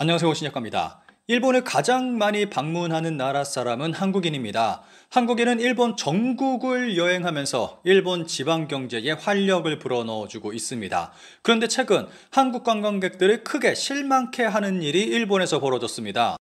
안녕하세요. 신약갑니다. 일본을 가장 많이 방문하는 나라 사람은 한국인입니다. 한국인은 일본 전국을 여행하면서 일본 지방 경제에 활력을 불어넣어주고 있습니다. 그런데 최근 한국 관광객들을 크게 실망케 하는 일이 일본에서 벌어졌습니다.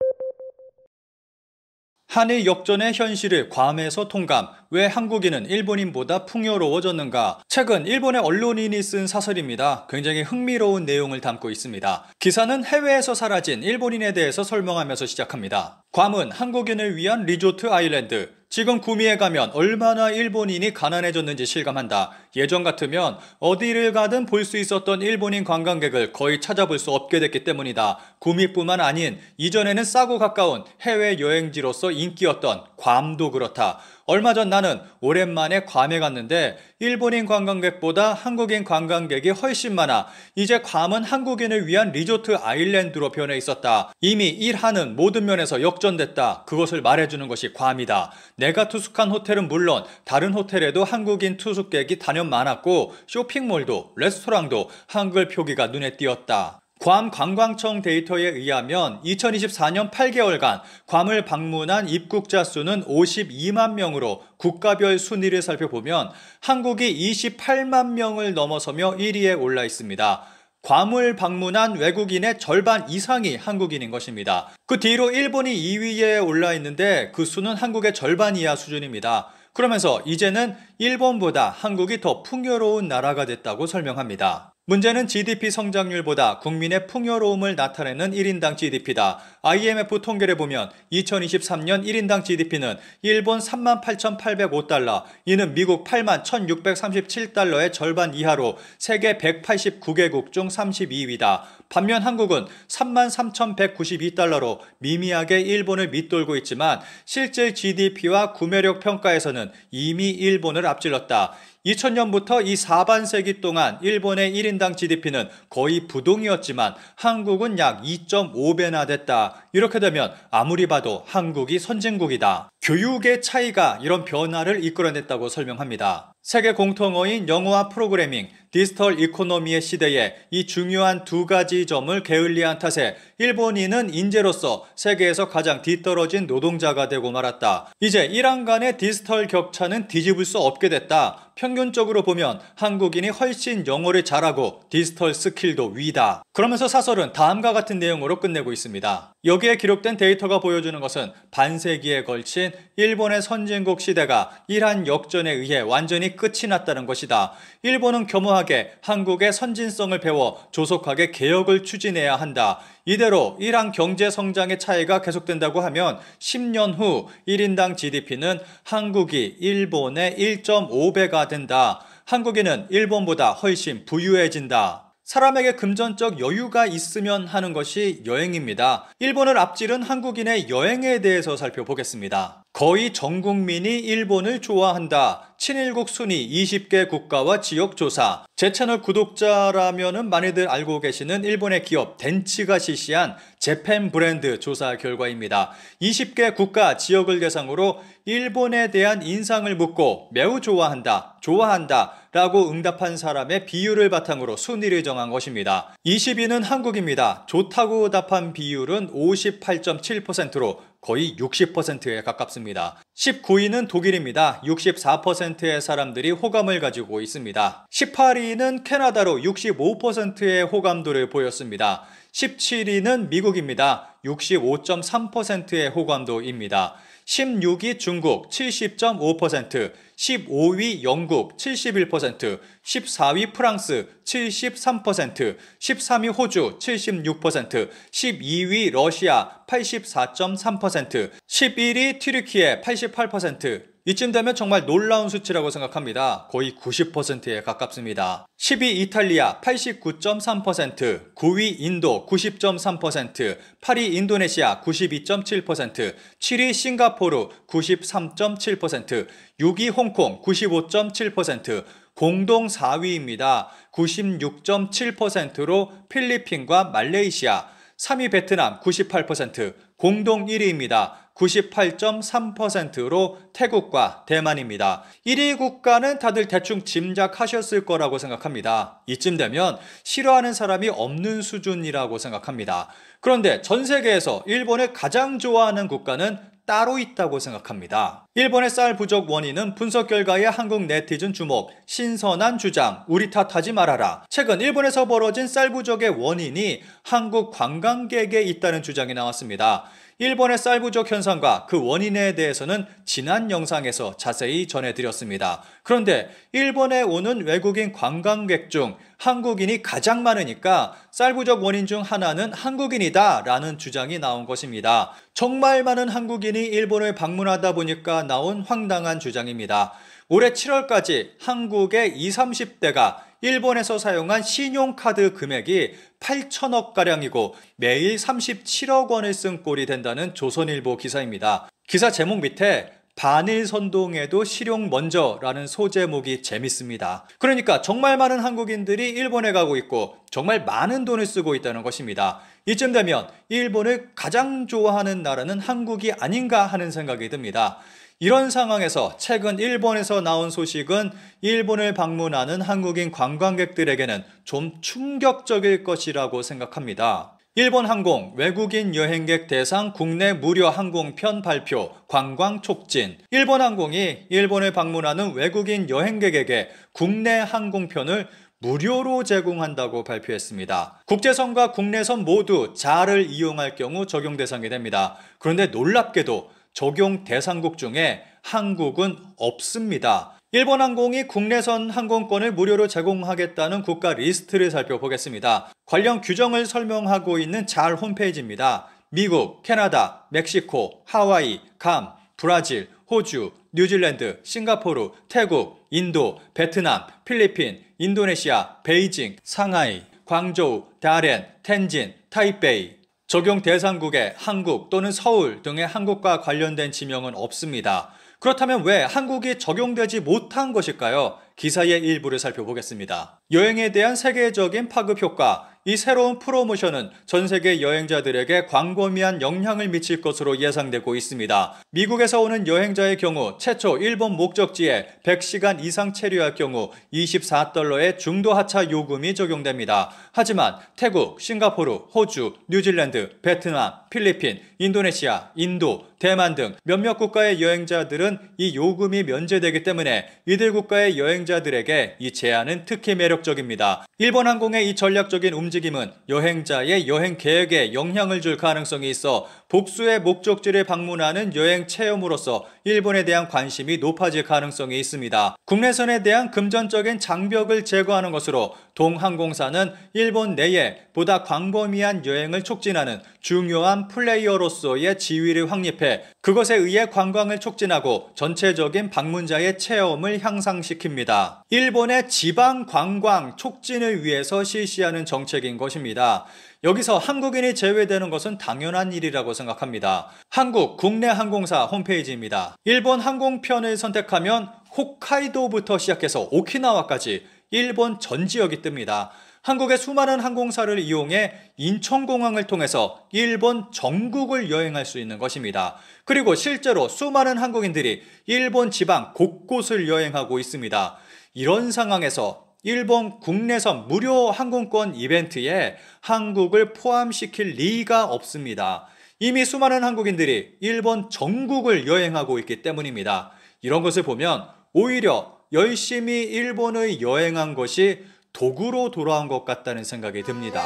한일 역전의 현실을 괌에서 통감. 왜 한국인은 일본인보다 풍요로워졌는가? 최근 일본의 언론인이 쓴 사설입니다. 굉장히 흥미로운 내용을 담고 있습니다. 기사는 해외에서 사라진 일본인에 대해서 설명하면서 시작합니다. 괌은 한국인을 위한 리조트 아일랜드. 지금 구미에 가면 얼마나 일본인이 가난해졌는지 실감한다. 예전 같으면 어디를 가든 볼 수 있었던 일본인 관광객을 거의 찾아볼 수 없게 됐기 때문이다. 구미뿐만 아닌 이전에는 싸고 가까운 해외 여행지로서 인기였던 괌도 그렇다. 얼마 전 나는 오랜만에 괌에 갔는데 일본인 관광객보다 한국인 관광객이 훨씬 많아. 이제 괌은 한국인을 위한 리조트 아일랜드로 변해 있었다. 이미 일하는 모든 면에서 역전됐다. 그것을 말해주는 것이 괌이다. 내가 투숙한 호텔은 물론 다른 호텔에도 한국인 투숙객이 단연 많았고 쇼핑몰도 레스토랑도 한글 표기가 눈에 띄었다. 괌 관광청 데이터에 의하면 2024년 8개월간 괌을 방문한 입국자 수는 52만 명으로 국가별 순위를 살펴보면 한국이 28만 명을 넘어서며 1위에 올라 있습니다. 괌을 방문한 외국인의 절반 이상이 한국인인 것입니다. 그 뒤로 일본이 2위에 올라 있는데 그 수는 한국의 절반 이하 수준입니다. 그러면서 이제는 일본보다 한국이 더 풍요로운 나라가 됐다고 설명합니다. 문제는 GDP 성장률보다 국민의 풍요로움을 나타내는 1인당 GDP다. IMF 통계를 보면 2023년 1인당 GDP는 일본 38,805달러, 이는 미국 81,637달러의 절반 이하로 세계 189개국 중 32위다. 반면 한국은 33,192달러로 미미하게 일본을 밑돌고 있지만 실질 GDP와 구매력 평가에서는 이미 일본을 앞질렀다. 2000년부터 이 4반세기 동안 일본의 1인당 GDP는 거의 부동이었지만 한국은 약 2.5배나 됐다. 이렇게 되면 아무리 봐도 한국이 선진국이다. 교육의 차이가 이런 변화를 이끌어냈다고 설명합니다. 세계 공통어인 영어와 프로그래밍, 디지털 이코노미의 시대에 이 중요한 두 가지 점을 게을리한 탓에 일본인은 인재로서 세계에서 가장 뒤떨어진 노동자가 되고 말았다. 이제 이란 간의 디지털 격차는 뒤집을 수 없게 됐다. 평균적으로 보면 한국인이 훨씬 영어를 잘하고 디지털 스킬도 위다. 그러면서 사설은 다음과 같은 내용으로 끝내고 있습니다. 여기에 기록된 데이터가 보여주는 것은 반세기에 걸친 일본의 선진국 시대가 이란 역전에 의해 완전히 끝이 났다는 것이다. 일본은 겸허하게 한국의 선진성을 배워 조속하게 개혁을 추진해야 한다. 이대로 이란 경제 성장의 차이가 계속된다고 하면 10년 후 1인당 GDP는 한국이 일본의 1.5배가 된다. 한국인은 일본보다 훨씬 부유해진다. 사람에게 금전적 여유가 있으면 하는 것이 여행입니다. 일본을 앞지른 한국인의 여행에 대해서 살펴보겠습니다. 거의 전 국민이 일본을 좋아한다. 친일국 순위 20개 국가와 지역 조사. 제 채널 구독자라면 많이들 알고 계시는 일본의 기업 덴츠가 실시한 재팬 브랜드 조사 결과입니다. 20개 국가 지역을 대상으로 일본에 대한 인상을 묻고 매우 좋아한다, 좋아한다 라고 응답한 사람의 비율을 바탕으로 순위를 정한 것입니다. 20위는 한국입니다. 좋다고 답한 비율은 58.7%로 거의 60%에 가깝습니다. 19위는 독일입니다. 64%의 사람들이 호감을 가지고 있습니다. 18위는 캐나다로 65%의 호감도를 보였습니다. 17위는 미국입니다. 65.3%의 호감도입니다. 16위 중국 70.5%, 15위 영국 71%, 14위 프랑스 73%, 13위 호주 76%, 12위 러시아 84.3%, 11위 튀르키예 88%. 이쯤 되면 정말 놀라운 수치라고 생각합니다. 거의 90%에 가깝습니다. 10위 이탈리아 89.3%, 9위 인도 90.3%, 8위 인도네시아 92.7%, 7위 싱가포르 93.7%, 6위 홍콩 95.7%, 공동 4위입니다. 96.7%로 필리핀과 말레이시아, 3위 베트남 98%, 공동 1위입니다. 98.3%로 태국과 대만입니다. 1위 국가는 다들 대충 짐작하셨을 거라고 생각합니다. 이쯤 되면 싫어하는 사람이 없는 수준이라고 생각합니다. 그런데 전 세계에서 일본을 가장 좋아하는 국가는 따로 있다고 생각합니다. 일본의 쌀 부족 원인은 분석 결과에 한국 네티즌 주목, 신선한 주장, 우리 탓하지 말아라. 최근 일본에서 벌어진 쌀 부족의 원인이 한국 관광객에 있다는 주장이 나왔습니다. 일본의 쌀 부족 현상과 그 원인에 대해서는 지난 영상에서 자세히 전해드렸습니다. 그런데 일본에 오는 외국인 관광객 중 한국인이 가장 많으니까 쌀 부족 원인 중 하나는 한국인이다 라는 주장이 나온 것입니다. 정말 많은 한국인이 일본을 방문하다 보니까 나온 황당한 주장입니다. 올해 7월까지 한국의 20, 30대가 일본에서 사용한 신용카드 금액이 8천억가량이고 매일 37억 원을 쓴 꼴이 된다는 조선일보 기사입니다. 기사 제목 밑에 반일 선동에도 실용 먼저라는 소제목이 재밌습니다. 그러니까 정말 많은 한국인들이 일본에 가고 있고 정말 많은 돈을 쓰고 있다는 것입니다. 이쯤 되면 일본을 가장 좋아하는 나라는 한국이 아닌가 하는 생각이 듭니다. 이런 상황에서 최근 일본에서 나온 소식은 일본을 방문하는 한국인 관광객들에게는 좀 충격적일 것이라고 생각합니다. 일본 항공 외국인 여행객 대상 국내 무료 항공편 발표, 관광 촉진. 일본 항공이 일본을 방문하는 외국인 여행객에게 국내 항공편을 무료로 제공한다고 발표했습니다. 국제선과 국내선 모두 자를 이용할 경우 적용 대상이 됩니다. 그런데 놀랍게도 적용 대상국 중에 한국은 없습니다. 일본 항공이 국내선 항공권을 무료로 제공하겠다는 국가 리스트를 살펴보겠습니다. 관련 규정을 설명하고 있는 잘 홈페이지입니다. 미국, 캐나다, 멕시코, 하와이, 괌, 브라질, 호주, 뉴질랜드, 싱가포르, 태국, 인도, 베트남, 필리핀, 인도네시아, 베이징, 상하이, 광저우, 다롄, 텐진, 타이베이. 적용 대상국에 한국 또는 서울 등의 한국과 관련된 지명은 없습니다. 그렇다면 왜 한국이 적용되지 못한 것일까요? 기사의 일부를 살펴보겠습니다. 여행에 대한 세계적인 파급 효과. 이 새로운 프로모션은 전 세계 여행자들에게 광범위한 영향을 미칠 것으로 예상되고 있습니다. 미국에서 오는 여행자의 경우 최초 일본 목적지에 100시간 이상 체류할 경우 $24의 중도 하차 요금이 적용됩니다. 하지만 태국, 싱가포르, 호주, 뉴질랜드, 베트남, 필리핀, 인도네시아, 인도, 대만 등 몇몇 국가의 여행자들은 이 요금이 면제되기 때문에 이들 국가의 여행자들에게 이 제한은 특히 매력적입니다. 일본 항공의 이 전략적인 움직임은 여행자의 여행 계획에 영향을 줄 가능성이 있어 복수의 목적지를 방문하는 여행 체험으로서 일본에 대한 관심이 높아질 가능성이 있습니다. 국내선에 대한 금전적인 장벽을 제거하는 것으로 동항공사는 일본 내에 보다 광범위한 여행을 촉진하는 중요한 플레이어로서의 지위를 확립해 그것에 의해 관광을 촉진하고 전체적인 방문자의 체험을 향상시킵니다. 일본의 지방 관광 촉진을 위해서 실시하는 정책인 것입니다. 여기서 한국인이 제외되는 것은 당연한 일이라고 생각합니다. 한국 국내 항공사 홈페이지입니다. 일본 항공편을 선택하면 홋카이도부터 시작해서 오키나와까지 일본 전 지역이 뜹니다. 한국의 수많은 항공사를 이용해 인천공항을 통해서 일본 전국을 여행할 수 있는 것입니다. 그리고 실제로 수많은 한국인들이 일본 지방 곳곳을 여행하고 있습니다. 이런 상황에서 일본 국내선 무료 항공권 이벤트에 한국을 포함시킬 리가 없습니다. 이미 수많은 한국인들이 일본 전국을 여행하고 있기 때문입니다. 이런 것을 보면 오히려 열심히 일본을 여행한 것이 도구로 돌아온 것 같다는 생각이 듭니다.